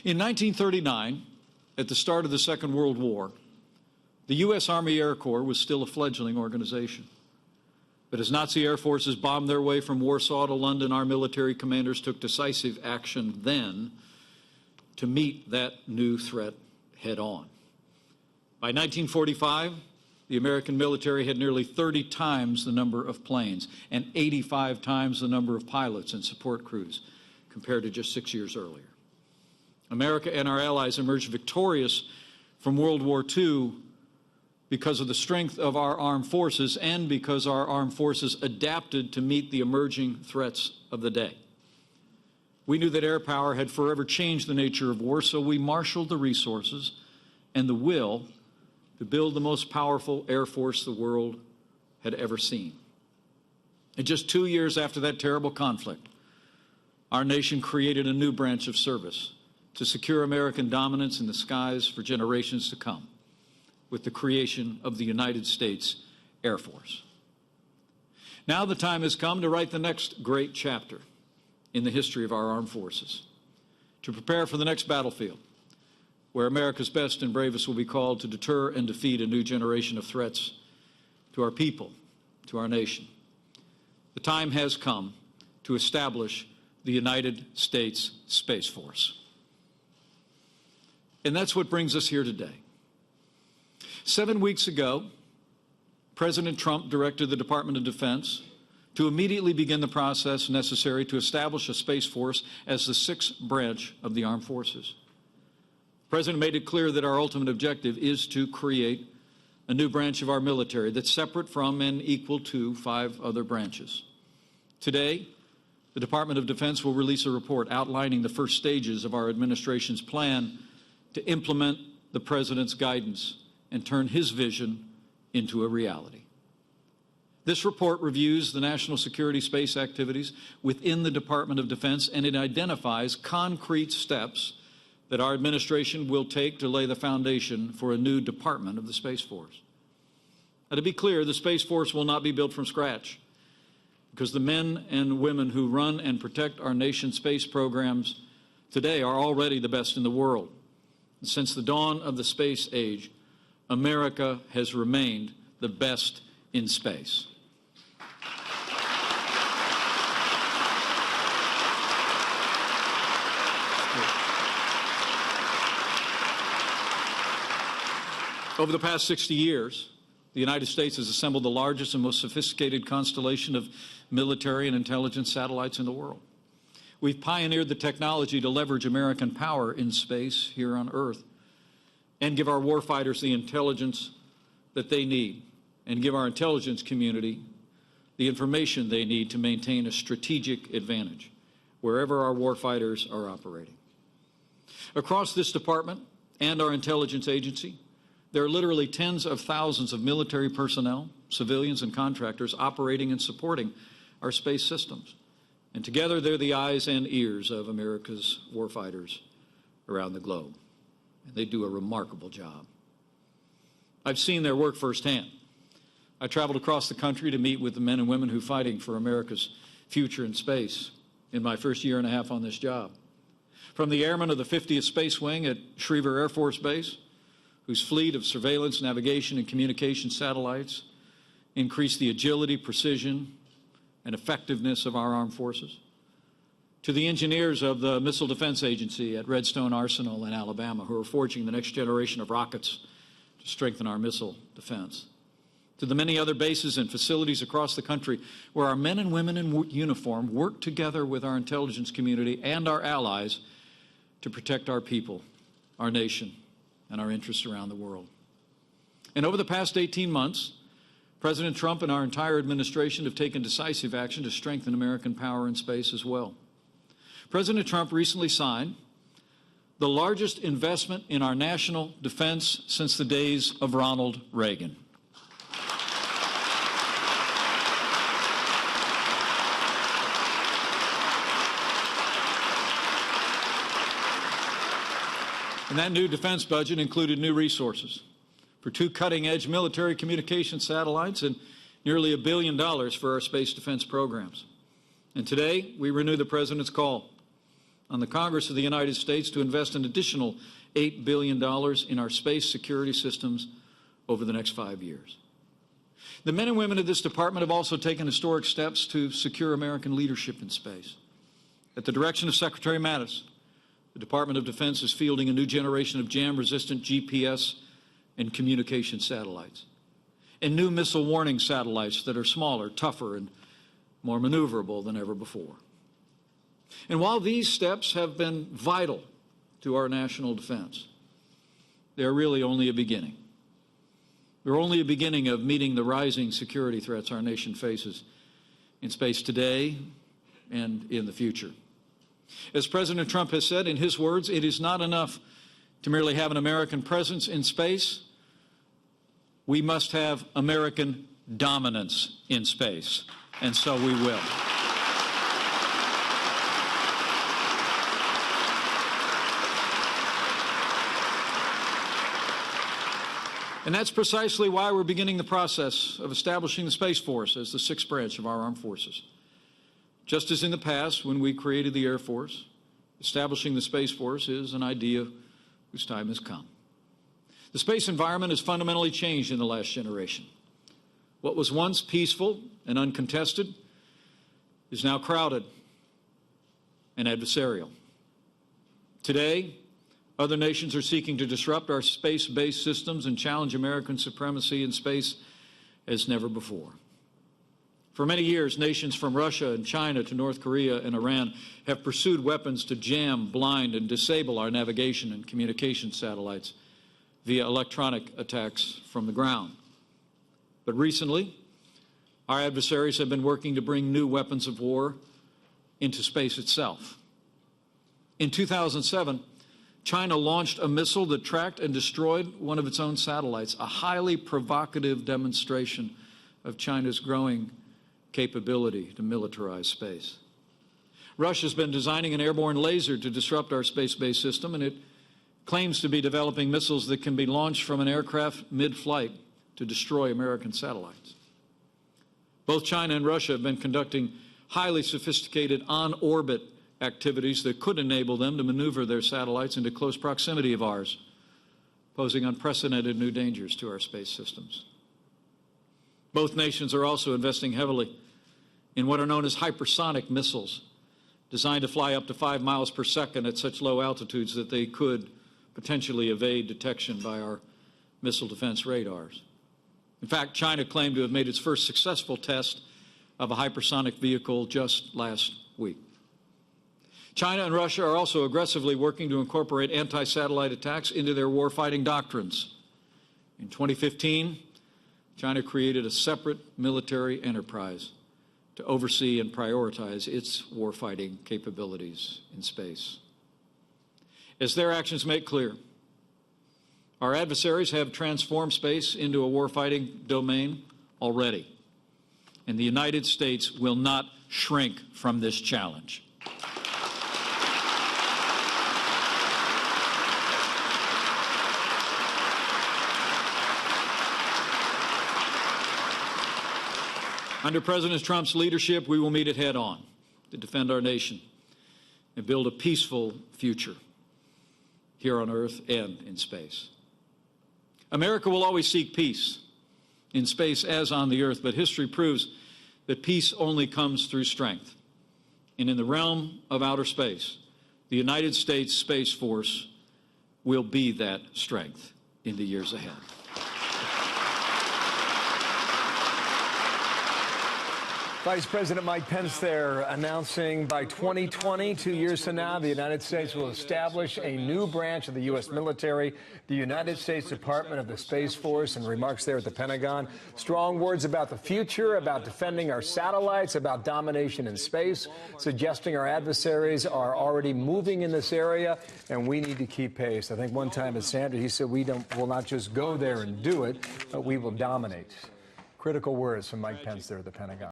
In 1939, at the start of the Second World War, the U.S. Army Air Corps was still a fledgling organization. But as Nazi air forces bombed their way from Warsaw to London, our military commanders took decisive action then to meet that new threat head-on. By 1945, the American military had nearly 30 times the number of planes and 85 times the number of pilots and support crews compared to just 6 years earlier. America and our allies emerged victorious from World War II because of the strength of our armed forces and because our armed forces adapted to meet the emerging threats of the day. We knew that air power had forever changed the nature of war, so we marshaled the resources and the will to build the most powerful air force the world had ever seen. And just 2 years after that terrible conflict, our nation created a new branch of service to secure American dominance in the skies for generations to come, with the creation of the United States Air Force. Now the time has come to write the next great chapter in the history of our armed forces, to prepare for the next battlefield, where America's best and bravest will be called to deter and defeat a new generation of threats to our people, to our nation. The time has come to establish the United States Space Force. And that's what brings us here today. 7 weeks ago, President Trump directed the Department of Defense to immediately begin the process necessary to establish a Space Force as the sixth branch of the armed forces. The President made it clear that our ultimate objective is to create a new branch of our military that's separate from and equal to 5 other branches. Today, the Department of Defense will release a report outlining the first stages of our administration's plan to implement the President's guidance and turn his vision into a reality. This report reviews the national security space activities within the Department of Defense, and it identifies concrete steps that our administration will take to lay the foundation for a new department of the Space Force. Now, to be clear, the Space Force will not be built from scratch, because the men and women who run and protect our nation's space programs today are already the best in the world. And since the dawn of the space age, America has remained the best in space. Over the past 60 years, the United States has assembled the largest and most sophisticated constellation of military and intelligence satellites in the world. We've pioneered the technology to leverage American power in space here on Earth and give our warfighters the intelligence that they need and give our intelligence community the information they need to maintain a strategic advantage wherever our warfighters are operating. Across this department and our intelligence agency, there are literally tens of thousands of military personnel, civilians, and contractors operating and supporting our space systems. And together, they're the eyes and ears of America's warfighters around the globe. And they do a remarkable job. I've seen their work firsthand. I traveled across the country to meet with the men and women who are fighting for America's future in space in my first year and a half on this job. From the airmen of the 50th Space Wing at Schriever Air Force Base, whose fleet of surveillance, navigation, and communication satellites increase the agility, precision, and effectiveness of our armed forces, to the engineers of the Missile Defense Agency at Redstone Arsenal in Alabama, who are forging the next generation of rockets to strengthen our missile defense, to the many other bases and facilities across the country where our men and women in uniform work together with our intelligence community and our allies to protect our people, our nation, and our interests around the world. And over the past 18 months, President Trump and our entire administration have taken decisive action to strengthen American power in space as well. President Trump recently signed the largest investment in our national defense since the days of Ronald Reagan. And that new defense budget included new resources for 2 cutting-edge military communication satellites and nearly $1 billion for our space defense programs. And today, we renew the President's call on the Congress of the United States to invest an additional $8 billion in our space security systems over the next 5 years. The men and women of this department have also taken historic steps to secure American leadership in space. At the direction of Secretary Mattis, the Department of Defense is fielding a new generation of jam-resistant GPS and communication satellites, and new missile warning satellites that are smaller, tougher, and more maneuverable than ever before. And while these steps have been vital to our national defense, they're really only a beginning. They're only a beginning of meeting the rising security threats our nation faces in space today and in the future. As President Trump has said, in his words, it is not enough to merely have an American presence in space. We must have American dominance in space, and so we will. And that's precisely why we're beginning the process of establishing the Space Force as the sixth branch of our armed forces. Just as in the past, when we created the Air Force, establishing the Space Force is an idea whose time has come. The space environment has fundamentally changed in the last generation. What was once peaceful and uncontested is now crowded and adversarial. Today, other nations are seeking to disrupt our space-based systems and challenge American supremacy in space as never before. For many years, nations from Russia and China to North Korea and Iran have pursued weapons to jam, blind, and disable our navigation and communication satellites via electronic attacks from the ground. But recently, our adversaries have been working to bring new weapons of war into space itself. In 2007, China launched a missile that tracked and destroyed one of its own satellites, a highly provocative demonstration of China's growing capability to militarize space. Russia's been designing an airborne laser to disrupt our space-based system, and it claims to be developing missiles that can be launched from an aircraft mid-flight to destroy American satellites. Both China and Russia have been conducting highly sophisticated on-orbit activities that could enable them to maneuver their satellites into close proximity of ours, posing unprecedented new dangers to our space systems. Both nations are also investing heavily in what are known as hypersonic missiles, designed to fly up to 5 miles per second at such low altitudes that they could potentially evade detection by our missile defense radars. In fact, China claimed to have made its first successful test of a hypersonic vehicle just last week. China and Russia are also aggressively working to incorporate anti-satellite attacks into their warfighting doctrines. In 2015, China created a separate military enterprise to oversee and prioritize its warfighting capabilities in space. As their actions make clear, our adversaries have transformed space into a warfighting domain already, and the United States will not shrink from this challenge. Under President Trump's leadership, we will meet it head on to defend our nation and build a peaceful future here on Earth and in space. America will always seek peace in space as on the Earth, but history proves that peace only comes through strength. And in the realm of outer space, the United States Space Force will be that strength in the years ahead. Vice President Mike Pence there announcing by 2020, 2 years from now, the United States will establish a new branch of the U.S. military, the United States Department of the Space Force, and remarks there at the Pentagon. Strong words about the future, about defending our satellites, about domination in space, suggesting our adversaries are already moving in this area, and we need to keep pace. I think one time at Sanders, he said will not just go there and do it, but we will dominate. Critical words from Mike Pence there at the Pentagon.